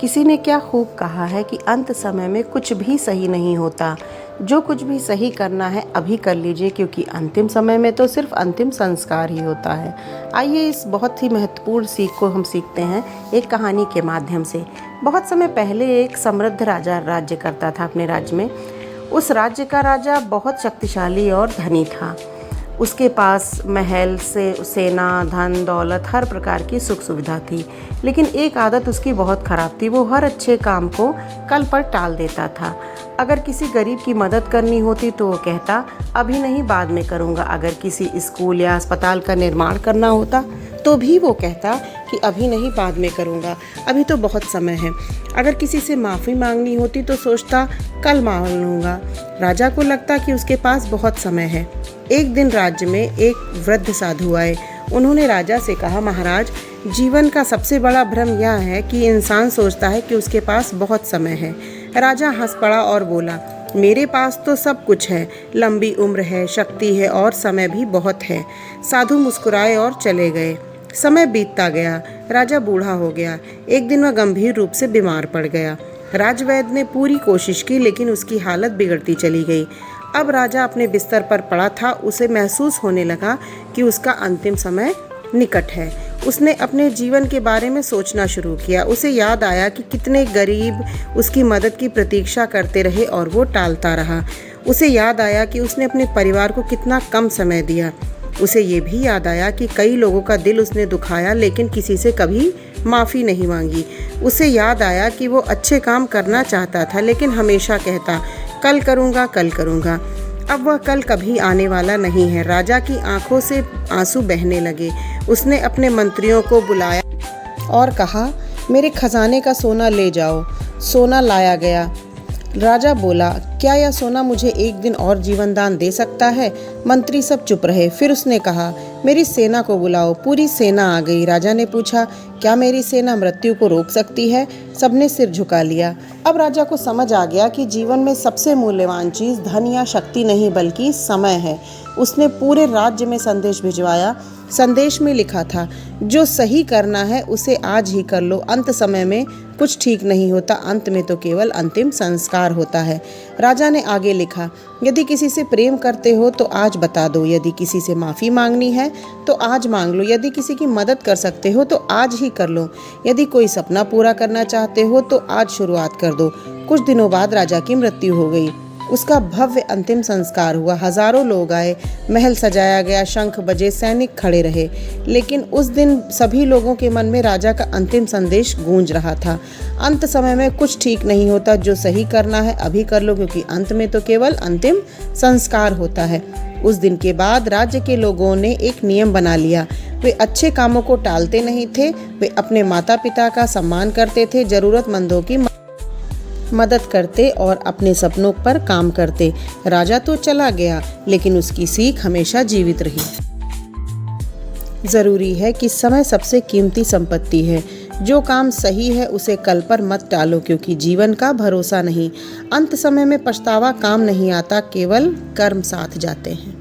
किसी ने क्या खूब कहा है कि अंत समय में कुछ भी सही नहीं होता। जो कुछ भी सही करना है अभी कर लीजिए, क्योंकि अंतिम समय में तो सिर्फ अंतिम संस्कार ही होता है। आइए इस बहुत ही महत्वपूर्ण सीख को हम सीखते हैं एक कहानी के माध्यम से। बहुत समय पहले एक समृद्ध राजा राज्य करता था अपने राज्य में। उस राज्य का राजा बहुत शक्तिशाली और धनी था। उसके पास महल से सेना, धन, दौलत, हर प्रकार की सुख सुविधा थी। लेकिन एक आदत उसकी बहुत ख़राब थी। वो हर अच्छे काम को कल पर टाल देता था। अगर किसी गरीब की मदद करनी होती तो वो कहता अभी नहीं, बाद में करूँगा। अगर किसी स्कूल या अस्पताल का निर्माण करना होता तो भी वो कहता कि अभी नहीं, बाद में करूँगा, अभी तो बहुत समय है। अगर किसी से माफ़ी मांगनी होती तो सोचता कल मांग लूँगा। राजा को लगता कि उसके पास बहुत समय है। एक दिन राज्य में एक वृद्ध साधु आए। उन्होंने राजा से कहा, महाराज, जीवन का सबसे बड़ा भ्रम यह है कि इंसान सोचता है कि उसके पास बहुत समय है। राजा हंस पड़ा और बोला, मेरे पास तो सब कुछ है, लंबी उम्र है, शक्ति है और समय भी बहुत है। साधु मुस्कुराए और चले गए। समय बीतता गया। राजा बूढ़ा हो गया। एक दिन वह गंभीर रूप से बीमार पड़ गया। राजवैद्य ने पूरी कोशिश की, लेकिन उसकी हालत बिगड़ती चली गई। अब राजा अपने बिस्तर पर पड़ा था। उसे महसूस होने लगा कि उसका अंतिम समय निकट है। उसने अपने जीवन के बारे में सोचना शुरू किया। उसे याद आया कि कितने गरीब उसकी मदद की प्रतीक्षा करते रहे और वो टालता रहा। उसे याद आया कि उसने अपने परिवार को कितना कम समय दिया। उसे ये भी याद आया कि कई लोगों का दिल उसने दुखाया, लेकिन किसी से कभी माफ़ी नहीं मांगी। उसे याद आया कि वो अच्छे काम करना चाहता था, लेकिन हमेशा कहता कल करूँगा, कल करूँगा। अब वह कल कभी आने वाला नहीं है। राजा की आंखों से आंसू बहने लगे। उसने अपने मंत्रियों को बुलाया और कहा, मेरे खजाने का सोना ले जाओ। सोना लाया गया। राजा बोला, क्या यह सोना मुझे एक दिन और जीवन दान दे सकता है? मंत्री सब चुप रहे। फिर उसने कहा, मेरी सेना को बुलाओ। पूरी सेना आ गई। राजा ने पूछा, क्या मेरी सेना मृत्यु को रोक सकती है? सबने सिर झुका लिया। अब राजा को समझ आ गया कि जीवन में सबसे मूल्यवान चीज़ धन या शक्ति नहीं, बल्कि समय है। उसने पूरे राज्य में संदेश भिजवाया। संदेश में लिखा था, जो सही करना है उसे आज ही कर लो। अंत समय में कुछ ठीक नहीं होता, अंत में तो केवल अंतिम संस्कार होता है। राजा ने आगे लिखा, यदि किसी से प्रेम करते हो तो आज बता दो। यदि किसी से माफ़ी मांगनी है तो आज मांग लो। यदि किसी की मदद कर सकते हो तो आज ही कर लो। यदि कोई सपना पूरा करना चाहते हो तो आज शुरुआत कर दो। कुछ दिनों बाद राजा की मृत्यु हो गई। उसका भव्य अंतिम संस्कार हुआ। हजारों लोग आए, महल सजाया गया, शंख बजे, सैनिक खड़े रहे। लेकिन उस दिन सभी लोगों के मन में राजा का अंतिम संदेश गूंज रहा था, अंत समय में कुछ ठीक नहीं होता। जो सही करना है अभी कर लो, क्योंकि अंत में तो केवल अंतिम संस्कार होता है। उस दिन के बाद राज्य के लोगों ने एक नियम बना लिया। वे अच्छे कामों को टालते नहीं थे। वे अपने माता पिता का सम्मान करते थे, जरूरतमंदों की मदद करते और अपने सपनों पर काम करते। राजा तो चला गया, लेकिन उसकी सीख हमेशा जीवित रही। जरूरी है कि समय सबसे कीमती संपत्ति है। जो काम सही है उसे कल पर मत टालो, क्योंकि जीवन का भरोसा नहीं। अंत समय में पछतावा काम नहीं आता, केवल कर्म साथ जाते हैं।